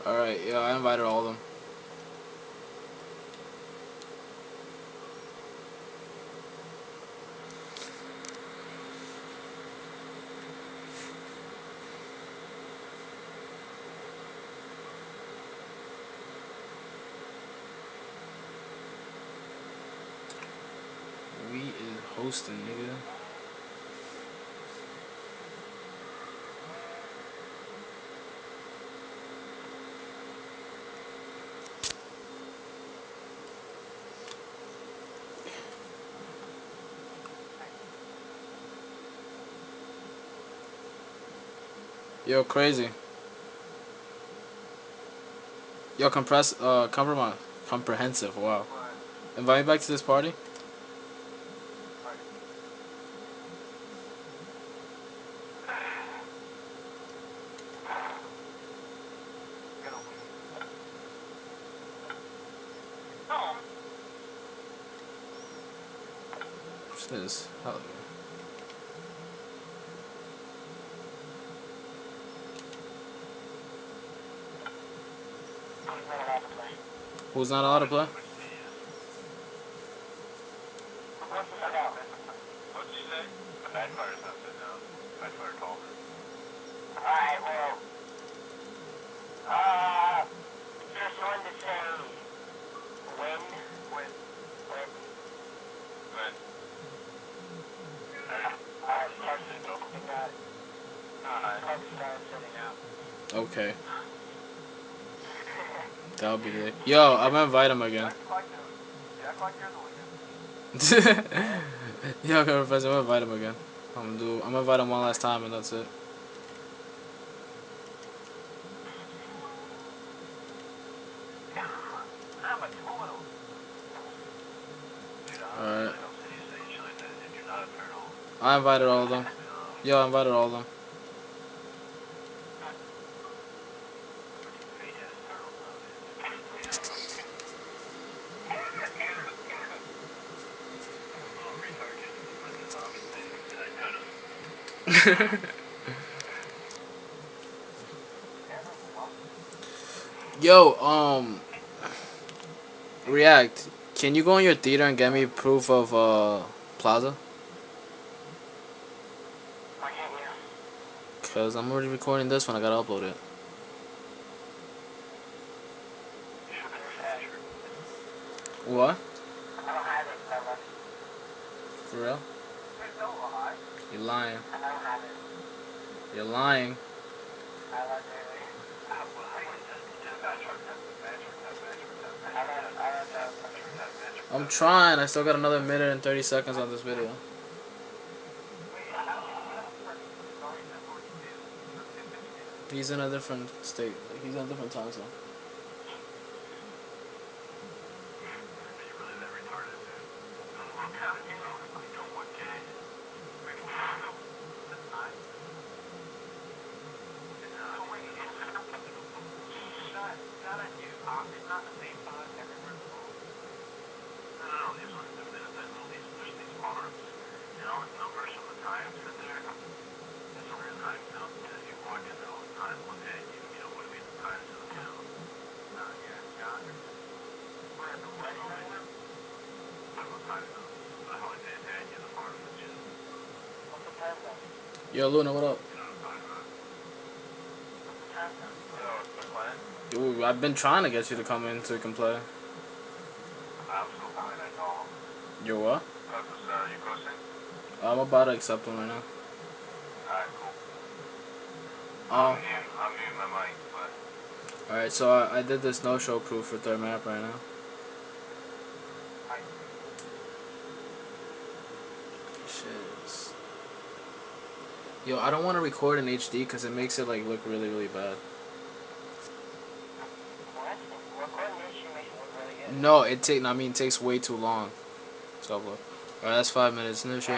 Alright, yeah, I invited all of them. We is hosting, nigga. Yo, crazy. Yo, comprehensive. Wow. Invite me back to this party. What's this? Hell yeah. Who's not allowed to play? Okay. That'll be lit. Yo, I'm gonna invite him again. Yo, okay, Professor, I'm gonna invite him again. I'm gonna invite him one last time and that's it. Alright. I invited all of them. Yo, I invited all of them. Yo, React. Can you go in your theater and get me proof of Plaza? Cause I'm already recording this one. I gotta upload it. What? For real? You're lying. You're lying. I'm trying. I still got another minute and 30 seconds on this video. He's in a different state. Like, he's in a different time zone. Yo, Luna, what up? Dude, I've been trying to get you to come in so we can play. Yo, what? I'm about to accept him right now. Um, Alright, so I did this no-show proof for third map right now. Shit. Yo, I don't want to record in HD because it makes it like look really, really bad. No, it takes way too long to upload. Alright, that's 5 minutes. No shit.